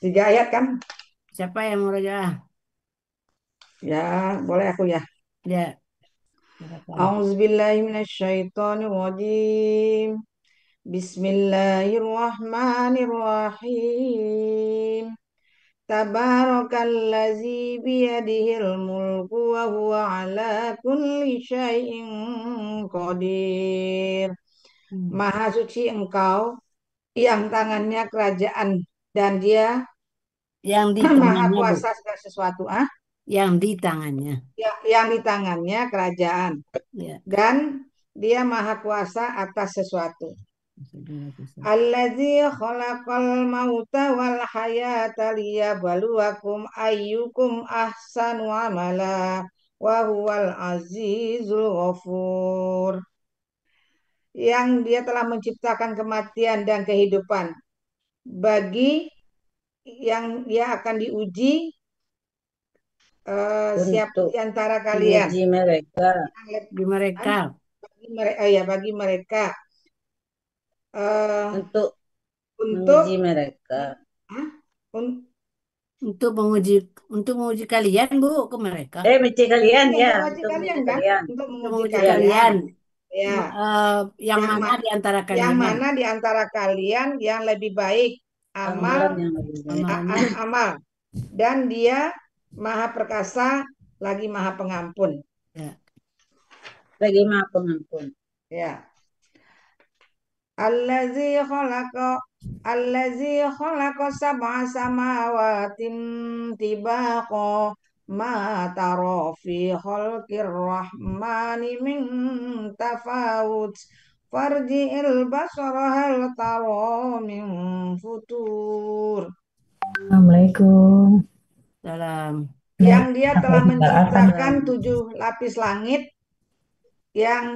Tiga ayat kan? Siapa yang merajah? Ya, boleh aku ya. Ya, silakan. A'udzubillahiminasyaitonirrajim. Bismillahirrahmanirrahim. Tabarakallazi biyadihil mulku wa huwa ala kulli syai'in qadir. Hmm. Maha suci engkau yang tangannya kerajaan dan dia Yang di maha tangannya, Bu. kuasa segala sesuatu. Yang di tangannya. Yang di tangannya kerajaan. Ya. Dan dia maha kuasa atas sesuatu. Segala sesuatu. Allazi khalaqal mauta wal hayata liyabluwakum ayyukum ahsanu amala wa huwal azizul ghafur. Yang dia telah menciptakan kematian dan kehidupan bagi yang dia akan diuji, siapa untuk di antara kalian menguji mereka, Di mereka. bagi mereka, ya bagi mereka, eh, untuk untuk menguji mereka, Hah? Un- Untuk menguji, untuk menguji kalian, Bu, ke mereka. menguji kalian iya, ya, untuk menguji untuk kalian menguji kan, kalian, untuk Untuk menguji menguji ya, kalian, kalian. ya. Yang yang mana ma- di antara yang kalian? mana di antara kalian yang lebih baik amal, amalan yang lebih baik, Amalannya. amal, dan dia maha perkasa lagi maha pengampun, Ya. bagi maha pengampun. ya. Allazi khalaqa Allazi khalaqa sab'a samawatin tibaqa ma tara fi khalqir rahmani min tafawut farji'il basara hal tara min futur. Assalamualaikum. Dalam Nih, Yang dia sampai telah tinggal apa nih? menciptakan Dan 7 lapis langit yang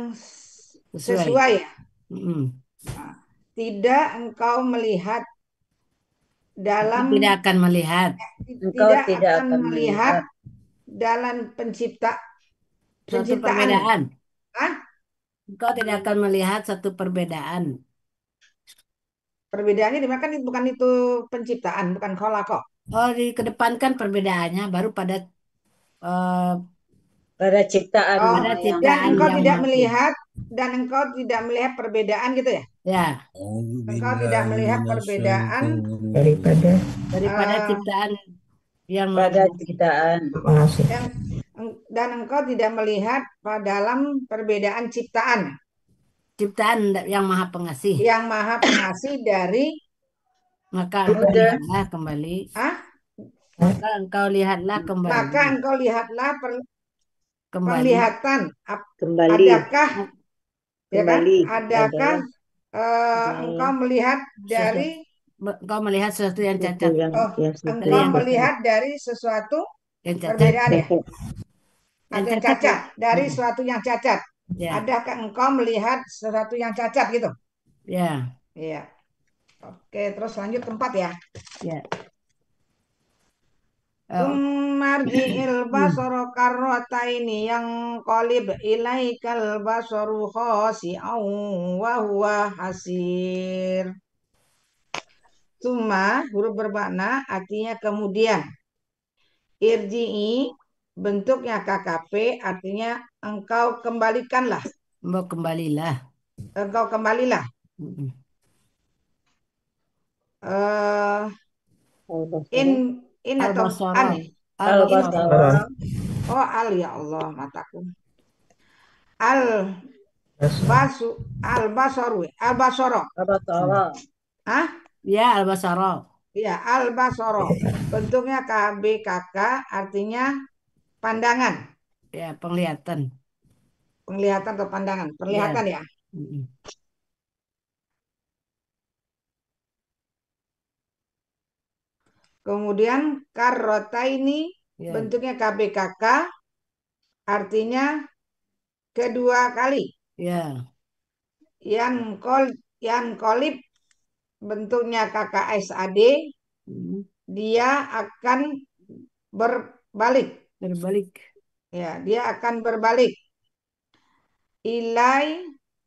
sesuai. sesuai, ya. Mm-mm. Nah, tidak engkau melihat Aku dalam tidak akan melihat engkau tidak tidak akan akan melihat melihat dalam suatu penciptaan. perbedaan. Hah? Engkau tidak akan melihat satu perbedaan. Perbedaannya dimakan bukan itu penciptaan, bukan kholaqah. Oh, dikedepankan perbedaannya baru eh, pada ciptaan Oh, pada yang dan ciptaan engkau yang tidak maha kuasa. melihat dan engkau tidak melihat perbedaan gitu ya. Ya, أعوذ Engkau tidak بالله melihat من perbedaan, الشيطان الرجيم daripada daripada eh, ciptaan yang maha pada pengasih. ciptaan pengasih. yang dan engkau tidak melihat dalam perbedaan ciptaan Ciptaan yang maha pengasih. yang maha pengasih dari Maka engkau udah lihatlah kembali. ah Maka engkau lihatlah maka kembali. engkau lihatlah Kembali. penglihatan. kembali Adakah, ya kan? kembali Adakah adalah engkau adalah melihat Sesuatu, dari engkau melihat sesuatu yang itu cacat. oh Dari engkau yang sesuatu cacat. melihat dari sesuatu Yang cacat. perbedaan ya, Yang atau yang cacat, Bu. cacat, dari Mm-mm. sesuatu yang cacat. Ya, Adakah engkau melihat sesuatu yang cacat gitu? ya, Iya. Oke, terus lanjut keempat ya. ya. Eh, Sumarji'il hmm. basara karrataini yang qalib ilaikal basaru khasi'an wa huwa hasir. Summa huruf bermakna artinya kemudian. Irji'i bentuknya KKP artinya engkau kembalikanlah. Mau kembalilah. Engkau kembalilah. Mm-mm. Eh in al-basara in atau an Al-Basara. ya? In Al-Basara. al-basara oh al ya Allah mataku. Al Dasar. basu al basaru al basoro. Hmm. al-basara Ah, Ya, Al-Basara. iya al basoro. Bentuknya KBKK artinya pandangan, Ya, penglihatan. penglihatan atau pandangan, Ya. penglihatan ya. Mm-mm. Kemudian karota ini Ya, bentuknya KBKK artinya kedua kali. ya. Yang yang kolib bentuknya KKSAD, Mm. dia akan berbalik. Berbalik. Ya, dia akan berbalik. Ilai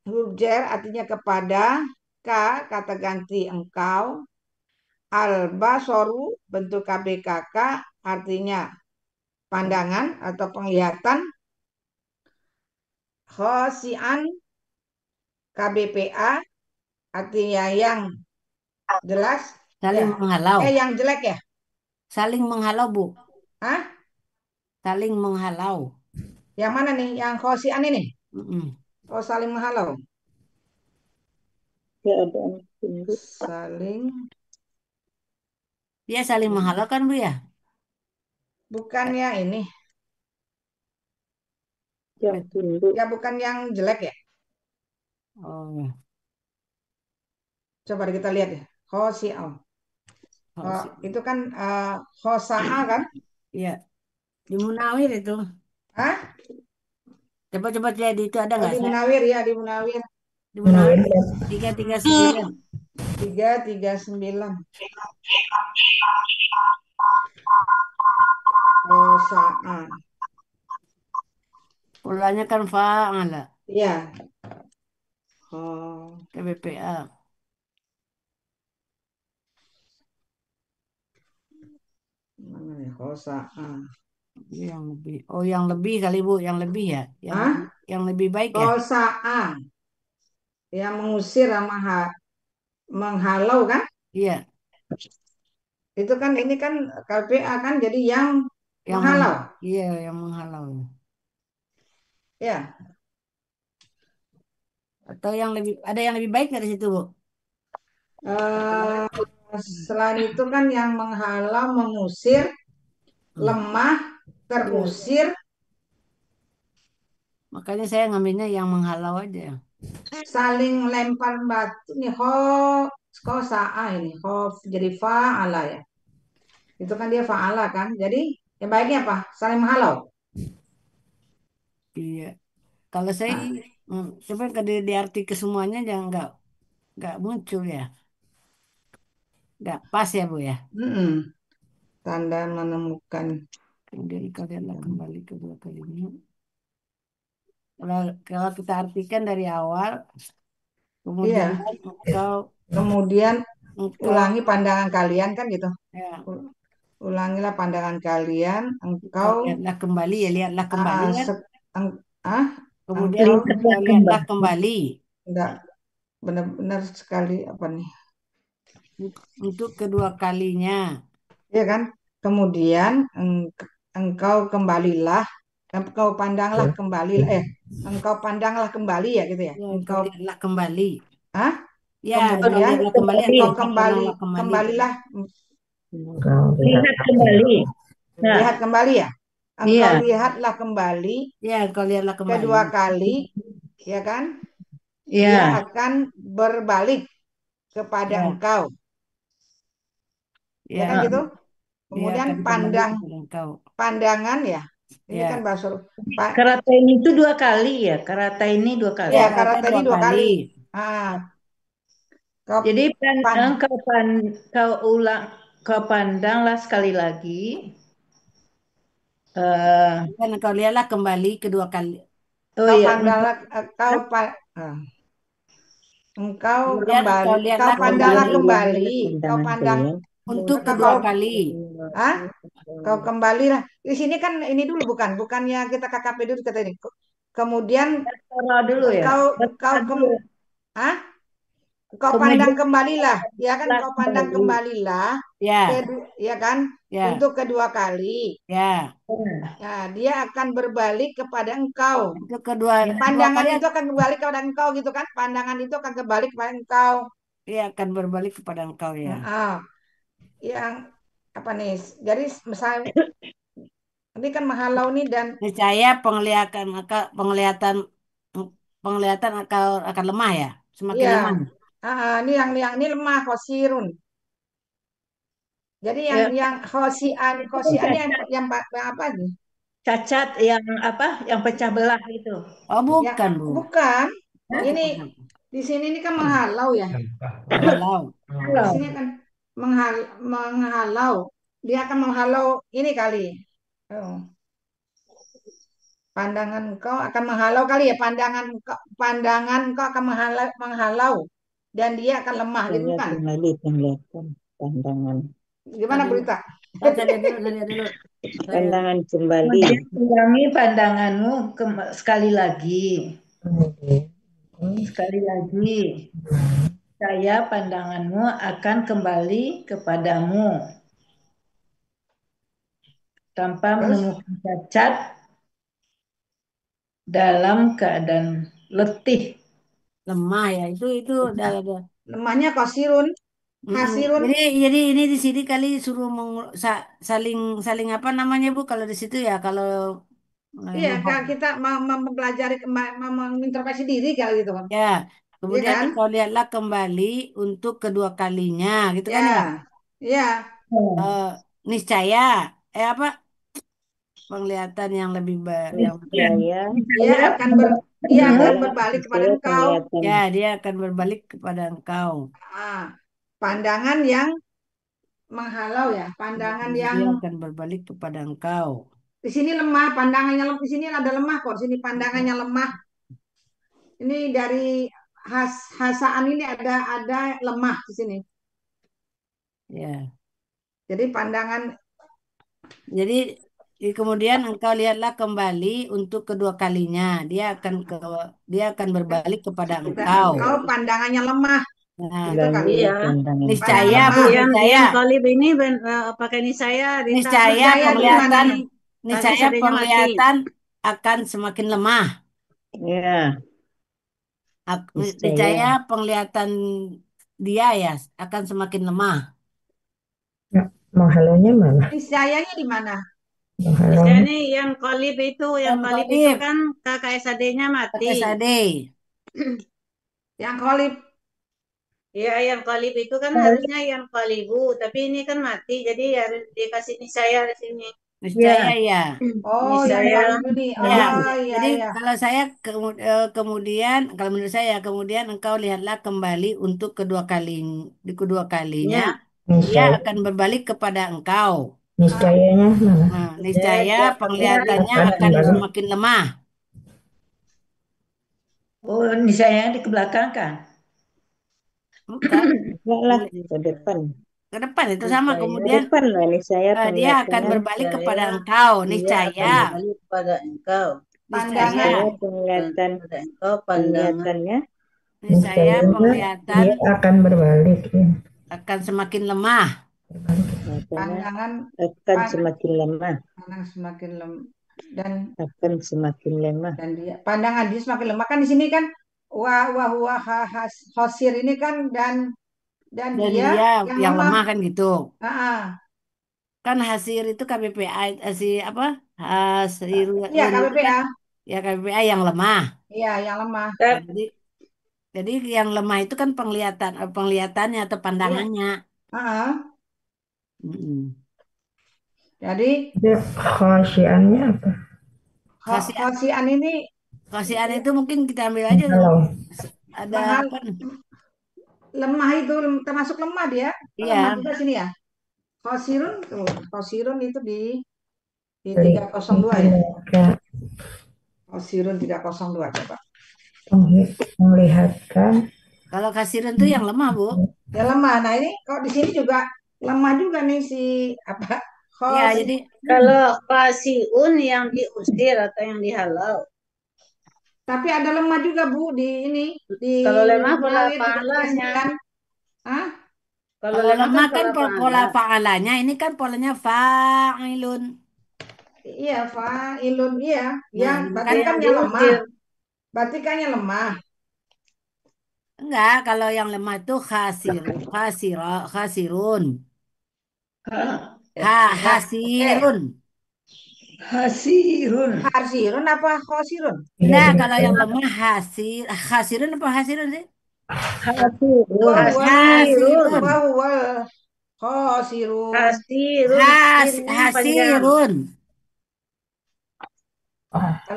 huruf jar artinya kepada, ka kata ganti engkau, Al-basoru bentuk KBKK artinya pandangan atau penglihatan. Khosian KBPA artinya yang jelas. Saling menghalau. Yang jelek ya? Saling menghalau, Bu. Hah? Saling menghalau. Yang mana nih? Yang khosian ini? Mm-mm. Oh, saling menghalau. Keadaan tunduk. Saling. Dia saling menghalau kan, Bu ya? Bukan yang ini. Yang tunduk. Ya, bukan yang jelek ya. Oh, Coba kita lihat ya. Khosian. Itu kan khosa'a kan? iya. Di Munawir itu. Hah? Coba-coba lihat itu ada Oh, nggak? di Munawir ya, di Munawir. Di Munawir 339. 339. Khosa'a. Polanya kan fa'ala. Iya. Oh, KBPA. mana ya? Khosa'a. Yang lebih. Oh, yang lebih kali, Bu. Yang lebih ya. Hah? Yang lebih baik ya. Khosa'a. Yang mengusir sama menghalau kan? Iya. Itu kan ini kan KPA kan jadi yang Yang menghalau. Iya, yang menghalau. Ya. Atau yang lebih ada yang lebih baik nggak di situ, Bu? Eh, selain itu kan yang menghalau, mengusir, Hmm. lemah, Iya. terusir, Makanya saya ngambilnya yang menghalau aja. saling lempar batu nih ho sa'a ini ho jadi fa'ala ya. Itu kan dia fa'ala kan. Jadi yang baiknya apa? Saling menghalau. Iya. Kalau saya Nah, coba ke di arti kesemuanya jangan nggak muncul ya. Nggak pas ya, Bu ya. mm-mm. Tanda menemukan. Kemudian kalianlah kembali kedua kalinya. Kalau kita artikan dari awal, kemudian Iya. engkau Kemudian engkau ulangi pandangan kalian kan gitu. ya Ulangilah pandangan kalian, engkau engkau lihatlah kembali ya lihatlah kembali ah, kan. eng- ah, Kemudian engkau engkau lihatlah kembali enggak benar-benar sekali apa nih? untuk kedua kalinya. Ya kan? Kemudian engkau kembalilah, engkau pandanglah kembali, engkau pandanglah kembali ya gitu ya. Ya, engkau Engkau, lihatlah kembali. ah, Ya, engkau kemudian lihatlah kembali, engkau engkau pandanglah kembali. kembalilah, Lihat kembali. Nah, lihat kembali ya. Engkau iya, lihatlah kembali Ya, engkau lihatlah kembali. kedua kali, ya kan? Dia iya, akan berbalik kepada Ya, engkau, ya kan ya, gitu? dia Kemudian akan kembali kepada engkau. pandangan ya. Ini kan Ya, bahasa Karate ini itu dua kali ya. Karate ini dua kali. ya ya kata karena tadi dua dua kali. kali. Ah, kau Jadi pan, kau ulang, kau pandanglah sekali lagi. eh Dan engkau lihatlah kembali kedua kali. oh kau iya, pandanglah, engkau Kemudian kembali, engkau kau lihatlah pandanglah kembali kembali, kau pandangan pandang, kalian. untuk kedua kau, kali. ah, kau kembalilah. Di sini kan ini dulu bukannya kita KKP dulu kata ini. Kemudian Taruh dulu ya. engkau engkau Taruh kem, dulu. ah, kau pandang Kemudian kembalilah, ya kan? lah Kau pandang kembali. kembalilah, Ya, ya kan? ya, Untuk kedua kali. ya. Nah, dia akan berbalik kepada engkau. Untuk kedua dua Pandangan kali itu akan kembali kepada engkau gitu kan? Pandangan itu akan kembali kepada engkau. dia akan berbalik kepada engkau ya. Nah, yang apa nih? Jadi misalnya ini kan menghalau nih dan Niscaya penglihatan akan lemah ya, semakin iya, lemah. ini yang ini lemah khosirun. Jadi yang Ya, yang khosian itu kan khosian yang apa nih? cacat yang apa? Yang pecah belah itu. Oh, Ya bukan, Bu. bukan. Ini Bukan. di sini ini kan menghalau ya. Menghalau. Di Halo. sini kan menghalau. Dia akan menghalau ini kali. Oh, pandangan kau akan menghalau kali ya. Pandangan kau akan menghalau dan dia akan lemah gitu Lihat kan? kembali penglihatan. Pandangan. Gimana Tadi, berita? saya lihat dulu. Saya, Pandangan kembali. Kemudian ulangi pandanganmu sekali lagi. Sekali lagi. Saya pandanganmu akan kembali kepadamu tanpa Terus menemukan cacat dalam keadaan letih. lemah ya. Itu udah. lemahnya kosirun, Mm-mm. hasirun. Jadi ini di sini kali suruh saling saling apa namanya Bu kalau di situ ya kalau Iya, meng- Kak, kita mau mempelajari, mau mengintrospeksi diri kali gitu kan. ya Iya kemudian kan? engkau lihatlah kembali untuk kedua kalinya gitu kan ya. Ya, ya. Eh, niscaya apa penglihatan yang lebih yang Niscaya, Dia Saya akan dia akan niscaya, berbalik kepada niscaya engkau. penglihatan. ya dia akan berbalik kepada engkau. Ah, pandangan yang menghalau ya, pandangan yang Dia akan berbalik kepada engkau. di sini lemah, pandangannya lemah. Di sini ada lemah kok. Di sini pandangannya lemah. Ini dari hasaan ini ada lemah di sini. Ya. Jadi pandangan Jadi kemudian engkau lihatlah kembali untuk kedua kalinya. Dia akan berbalik kepada engkau. engkau pandangannya lemah, Nah, gitu kali. Kembali Iya. pandangan. Pandangan niscaya Bu, lemah. niscaya, Yang kolib ini pakai ini saya Rita niscaya Niscaya di mana penglihatan, nih? tadi niscaya sadenya mati. penglihatan akan semakin lemah. Ya, Niscaya niscaya. penglihatan dia ya akan semakin lemah. Ya, menghalonya mana? Niscayanya di mana? Saya Menghalonya ini yang Dan kolib itu kolib, kan kakak sadenya mati. pakai sade. Yang kolib. Iya, yang kolib itu kan harusnya yang kolibu, tapi ini kan mati, jadi harus dikasih nih saya di sini. Niscaya ya. Oh, Ini yang saya. kolib ini. Ya, Oh, iya, jadi iya. kalau saya kemudian, kalau menurut saya kemudian engkau lihatlah kembali untuk di kedua kalinya, Ya, dia niscaya, akan berbalik kepada engkau. Ah, niscayanya mana? Nah, saya niscaya dia kembali. penglihatannya Akan akan kembali. semakin lemah. Oh, ini saya di ke belakang kan? Bukan, Enggak lah, pengli- ke depan. ke depan itu Ini sama. saya, Ke Kemudian depan lah niscaya dia akan penglihatannya. berbalik kepada saya, engkau. dia Niscaya, akan kembali kepada engkau. pandangan. niscaya, Niscaya penglihatan Kepada engkau pandangan. penglihatannya, niscaya Niscayanya penglihatan dia akan berbalik ya. akan semakin lemah. penglihatannya Pandangan akan pan, semakin lemah, pandangan semakin lemah dan akan semakin lemah. dia pandangan dia semakin lemah kan di sini kan wah hosir ini kan dan Dan dia dia yang yang lemah. lemah kan gitu. Ah, ah. Kan hasil itu KPPA si apa Iya Hasirun itu kan KPPA. ya KPPA yang lemah. Iya yang lemah. Nah, jadi yang lemah itu kan penglihatannya atau Iya. pandangannya. Ah, ah. Mm-mm. Jadi Dia khasiannya apa? Kasih hosian ini kasihan itu mungkin kita ambil aja Kalau ada mahal apa? lemah itu termasuk lemah dia. Lemah Iya, juga sini ya. Hosirun tuh. Hosirun itu di beli 302 ya. mereka Hosirun 302 coba. melihatkan kalau kasihan itu yang lemah, Bu. Ya lemah. Nah ini kok di sini juga lemah juga nih si apa Ya, hos. jadi Kalau pasiun yang diusir atau yang dihalau. Tapi ada lemah juga Bu di Kalau lemah pola Romawi pahalanya. 339. Hah? Kalau kalau lemah kan lemah kan pola pola pahala. fa'alanya ini kan polanya fa'ilun. Iya, ilun iya. Ya, Nah, ini berarti kan Ada kan yang yang lemah. diusir. Berarti kan yang lemah. enggak kalau yang lemah itu khasirun. Ya, Hasirun. Hasirun. harsirun apa khosirun? tidak Nah, kalau yang demikian lemah hasirun apa hasirun sih? Hasirun. Wahuwal Hasirun. Hasirun. wahuwal khosirun. Hasirun. Sinnya panjang. Hasirun.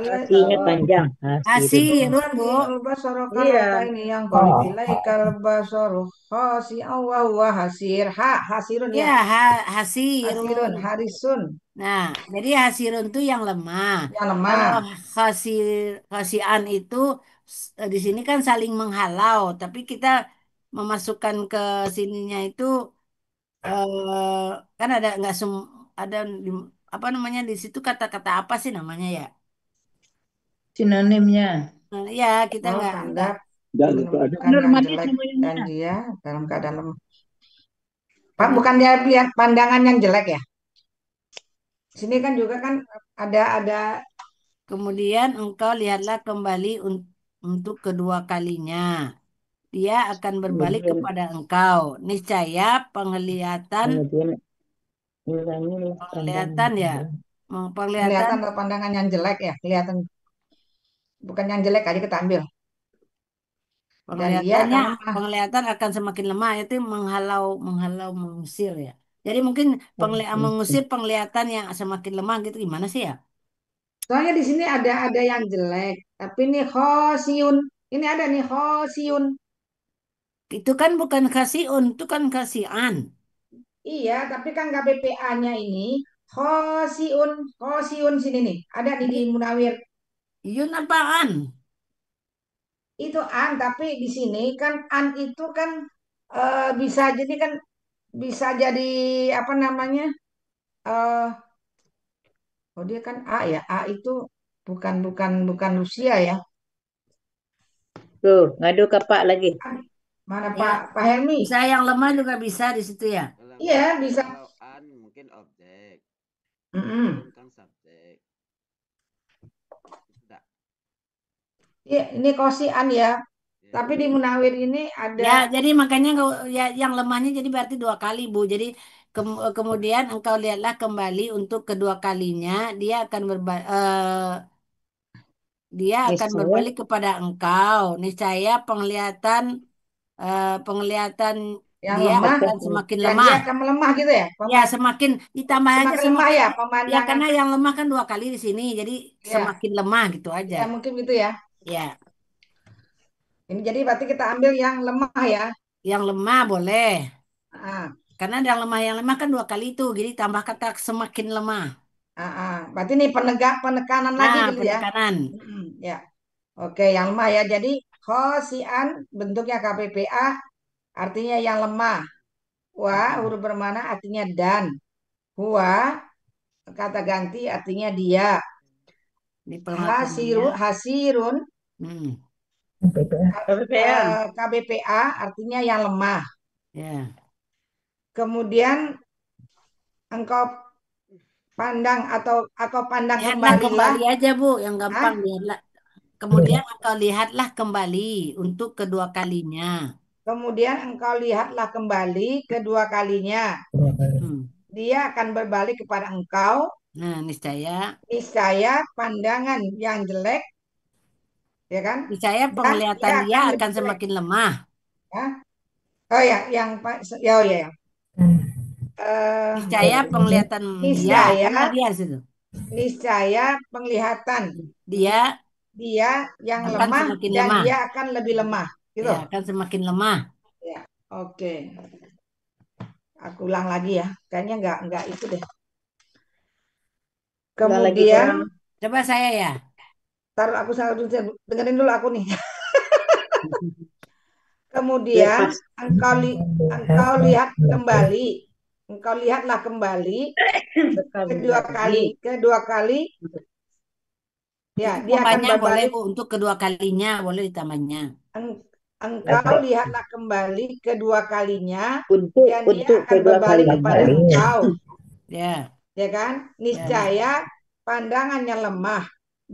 Hatinya Oh, panjang, hasirun. Hasirun, Bu. Al basara karota iya. ini yang kolib oh, ilaikal basaru khasi wa hasir hasirun Ya, ya. Hasirun hasirun. harisun Nah, jadi hasirun itu yang lemah. yang Kalau lemah. khasian itu di sini kan saling menghalau, tapi kita memasukkan ke sininya itu kan ada nggak ada apa namanya di situ kata-kata apa sih namanya ya? Sinonimnya. Ya kita Oh, nggak tanggap Enggak gitu ada. menemukan yang Normatif jelek dan namanya. dia dalam keadaan lemah. Pak, kemudian, bukan dia lihat pandangan yang jelek ya? Sini kan juga kan ada kemudian engkau lihatlah kembali untuk kedua kalinya. Dia akan berbalik Kemudian kepada engkau. Niscaya penglihatan, kemudian ulangilah pandangan. penglihatan ya, penglihatan, kelihatan atau pandangan yang jelek ya, kelihatan bukan yang jelek aja kita ambil. Dan dia penglihatannya, akan lemah. penglihatan akan semakin lemah. Itu menghalau, menghalau, mengusir ya. Jadi mungkin mengusir penglihatan yang semakin lemah gitu gimana sih ya? Soalnya di sini ada yang jelek, tapi ini khosiun. Ini ada nih khosiun. Itu kan bukan kasiun, itu kan kasihan. Iya, tapi kan KBPA-nya ini khosiun, khosiun sini nih. Ada nih di Jadi Munawir. yun apaan? Itu an, tapi di sini kan an itu kan bisa jadi kan bisa jadi apa namanya? eh oh dia kan A ya. A itu bukan Rusia ya. Tuh, ngadu kapak lagi. Mana Ya, Pak Helmi? bisa yang lemah juga bisa di situ ya. Iya, bisa. Kalau an mungkin objek, Mm-mm. kun kan subjek. Tidak. Iya, ini kosian ya. Ya. Tapi di Munawir ini ada Ya, jadi makanya ya yang lemahnya jadi berarti dua kali, Bu. Jadi kemudian engkau lihatlah kembali untuk kedua kalinya dia akan Niscaya berbalik kepada engkau. Niscaya penglihatan yang dia lemah akan akan semakin dan dia lemah. akan melemah gitu ya. Ya, semakin ditambah aja Semakin lemah semakin ya ya pemandangan. karena yang lemah kan dua kali di sini, jadi Ya, semakin lemah gitu aja. ya mungkin gitu ya. Ya, Ini jadi berarti kita ambil yang lemah ya. yang lemah boleh. Ah, Karena yang lemah kan dua kali itu, jadi tambah kata semakin lemah. Berarti ini penekanan lagi Nah, gitu ya. penekanan. Ya. Oke, yang lemah ya. Jadi khosian bentuknya KPPA artinya yang lemah. Wa huruf bermana artinya dan. Huwa kata ganti artinya dia. Di pengertiannya. Hasirun Hmm, BPA. KPPA. KBPA artinya yang lemah. ya. Kemudian engkau pandang atau pandang Lihatlah kembalilah. kembali aja, Bu, yang gampang Hah? lihatlah. Kemudian engkau lihatlah kembali untuk kedua kalinya. Kemudian engkau lihatlah kembali kedua kalinya. Hmm. Dia akan berbalik kepada engkau. Nah, niscaya, Niscaya pandangan yang jelek, ya kan? niscaya Dan dia penglihatan dia akan lebih akan jelek. semakin lemah. Ya. Oh ya, yang ya, oh ya, ya. Niscaya penglihatan dia, Niscaya, karena dia di situ. niscaya penglihatan Dia dia yang akan lemah semakin dan lemah. dia akan lebih lemah, Ya, gitu. akan semakin lemah. Ya, oke. Aku ulang lagi ya. Kayaknya nggak itu deh. Ulang lagi Kemudian, Coba, kurang. coba saya ya. taruh aku salah dulu, dengerin dulu aku nih. Biar Kemudian pas. engkau lihat kembali, engkau lihatlah kembali Kembali. kedua kali, ya Itu dia akan tambahnya boleh, berbalik. Bu, untuk kedua kalinya boleh ditambahnya. Engkau lihatlah kembali kedua kalinya Untuk dan dia untuk akan kedua berbalik kepada kalinya. engkau, Ya, ya kan? ya. Nih. Niscaya pandangannya lemah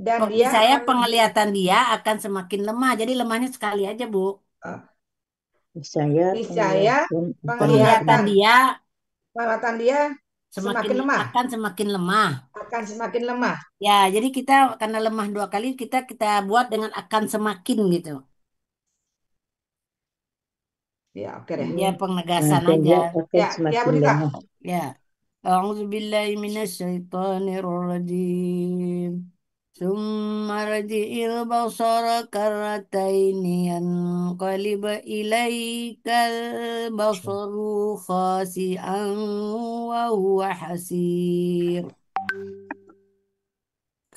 dan dia Saya akan lebih penglihatan dia akan semakin lemah. Jadi lemahnya sekali aja, Bu. eh, Saya niscaya penglihatan Penglihatan penglihatan dia penglihatan dia semakin semakin lemah, akan semakin lemah. akan semakin lemah. Ya, jadi kita karena lemah dua kali kita buat dengan akan semakin gitu. Ya, oke deh. Ya penegasan dan aja. dia akan Ya semakin Budita. lemah. Ya. A'udzubillahi minasyaitonirrajim. ثم رجع البصر كرتين ينقلب إليك البصر خاسئا وهو حسير.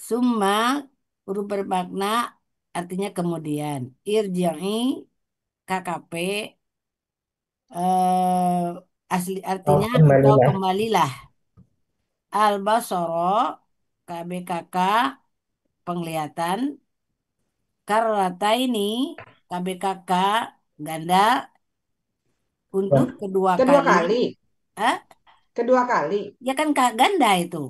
Summa huruf bermakna artinya kemudian. Irja'i KKP Asli Oh, artinya engkau kembalilah. kembalilah. Al-basoro KBKK penglihatan. Karata ini KBKK ganda untuk Wah, kedua Kedua kali. kali. Ah, Kedua kali. ya kan ganda itu.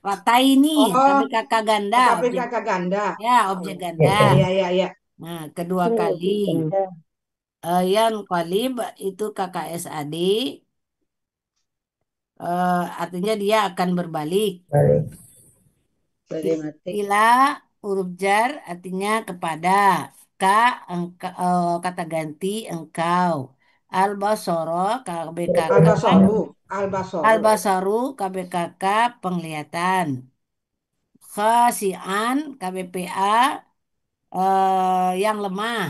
Rata ini Oh, KBKK ganda tapi objek kakak ganda. ya objek Oh, ganda. ya. iya, iya, iya. Nah, kedua Itu kali benda. yang qalib itu KKSAD artinya dia akan berbalik. Balik. Problematik. Ila huruf jar artinya kepada. K kata ganti engkau. Al-basoro KBKK Albasoru. Albasoru. Al-basaru KBKK penglihatan. Khasian KBPA yang lemah.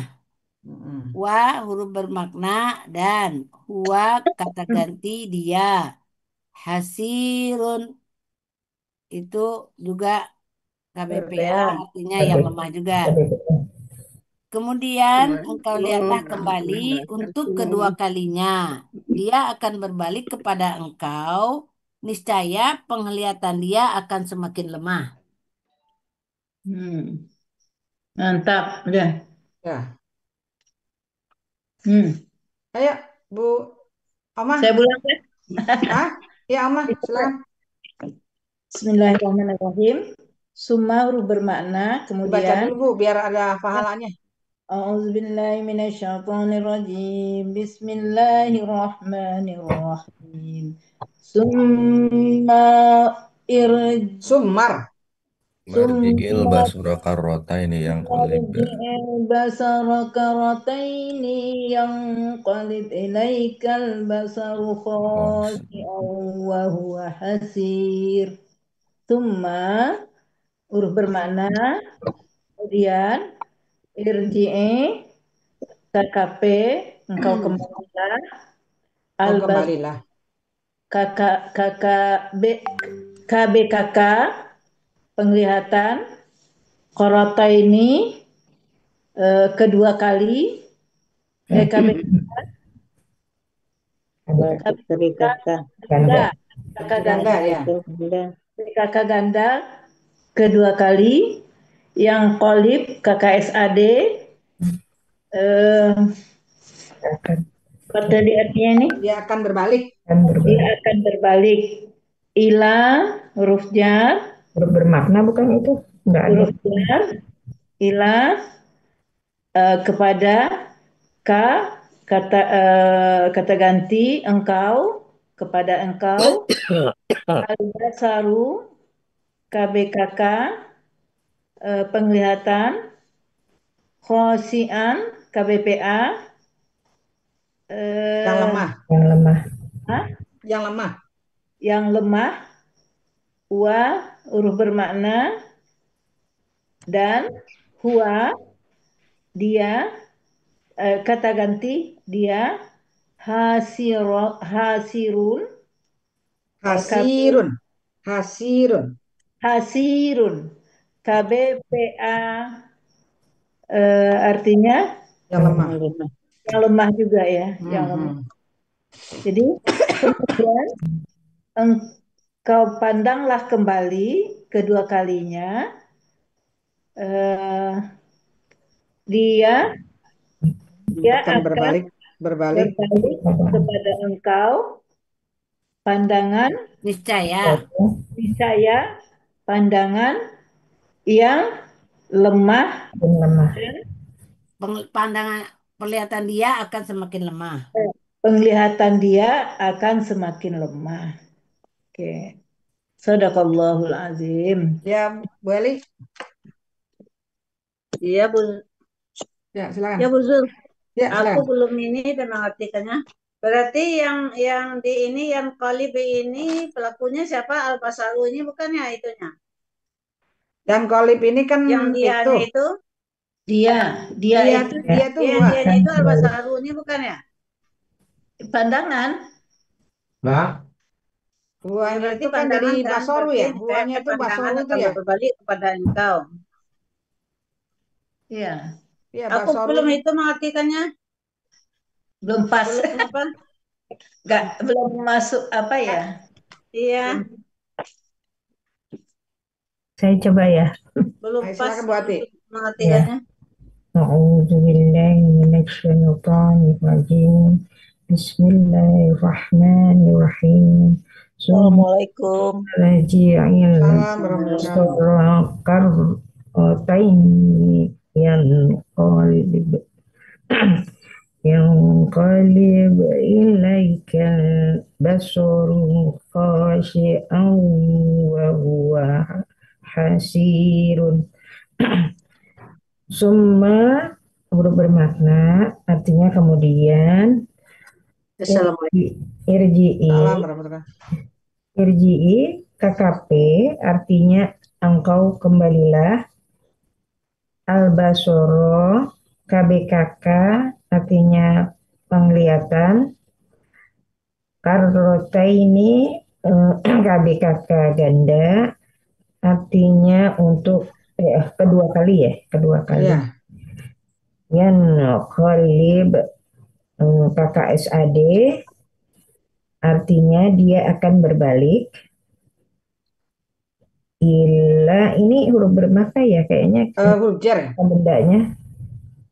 Mm-mm. Wa huruf bermakna dan huwa kata ganti dia. Hasirun itu juga KBPA BPA. artinya yang Tapi, lemah juga. tapi, Kemudian Kemarin. engkau Oh, lihatlah kembali untuk kedua kalinya. Dia akan berbalik kepada engkau. Niscaya penglihatan dia akan semakin lemah. Mantap, udah. Ya. Hmm. Ayo, Bu Oma. Saya ulang ya. Ah, ya Oma, silakan. Bismillahirrahmanirrahim. Summa huruf bermakna, Dibaca kemudian dulu Bu, biar ada pahalanya. A'udzubillahiminasyaitonirrajim. Bismillahirrahmanirrahim. Summa irj Sumar. Marji'il summa basura karrotaini yang qalib. irji'il basara karataini yanqalib ilaikal basaru Oh, khasi'an wa huwa hasir. Summa huruf bermakna, kemudian irji'i KKP engkau kembalilah Oh, albas kembalilah. kakak kakak B KBKK penglihatan korota ini kedua kali KB Dari kakak. ganda ganda. kakak Ganda ganda ya. Benda. kakak ganda kedua kali yang kolib KKSAD Akan, apa tadi artinya ini Dia akan berbalik. akan dia berbalik. akan berbalik ila huruf jar Bermakna bukan itu? Enggak ada. huruf jar ila kepada K kata ganti engkau kepada engkau al-basaru KBKK penglihatan khosian KBPA Yang lemah. Yang lemah. Yang lemah. yang lemah wa huruf bermakna dan huwa dia kata ganti dia hasirun Hasirun. Hasirun. hasirun KBPA artinya Yang lemah. yang lemah juga ya yang lemah. Mhm. Jadi kemudian engkau pandanglah kembali kedua kalinya dia Akan berbalik. berbalik kepada engkau pandangan Niscaya niscaya pandangan yang lemah Yang lemah. pandangan penglihatan dia akan semakin lemah. penglihatan dia akan semakin lemah. Oke. Sadaqallahul azim. Ya, Bu Eli. Iya, Bu. Ya, silakan. Ya, Bu Zul. Ya, Aku silakan. belum ini dan mengartikannya. Berarti yang di ini yang kali B ini pelakunya siapa? Al-Basaru ini bukannya itunya. Yang kolib ini kan Yang dianya itu, Dia dia itu dia tuh yang gua. dianya itu Al-Basaru ini bukan ya? pandangan. Nah, Ya, Buahnya berarti itu kan dari pandangan kan, Basoru berarti ya. ini kayak Buahnya itu pandangan Basoru itu akan ya. berbalik kepada engkau. Ya, Iya, Aku Basoru. belum itu mengartikannya. belum pas. Belum apa? belum masuk apa ya? Iya, Saya coba ya. belum Ayo, pas silakan Bu Ati. untuk mengartikannya. A'udzubillahi minasyaitonirrajim. Bismillahirrahmanirrahim. Assalamualaikum. Raji'il Salam warahmatullahi karrotain yang qalib yang qalib ilaika basaru khashi'an wa huwa hasirun. Summa huruf bermakna artinya kemudian Assalamualaikum. irji'i Salam warahmatullahi. irji'i KKP artinya engkau kembalilah. Al-Basoro KBKK artinya penglihatan. Karrotaini KBKK ganda artinya untuk kedua kali ya, kedua kali. Iya. Yan Khalib KKSAD artinya dia akan berbalik. Ila ini huruf bermakna ya kayaknya Huruf jer ya? bendanya.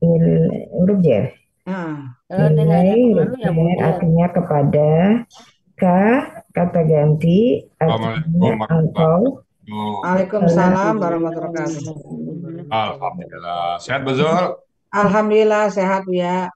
Huruf jer. Ah. Kalau dengan yang Ilai kemarin ya huruf jer artinya kepada. K kata ganti artinya engkau. Waalaikumsalam warahmatullahi wabarakatuh. Alhamdulillah. Sehat, Bu Zul? Alhamdulillah sehat ya.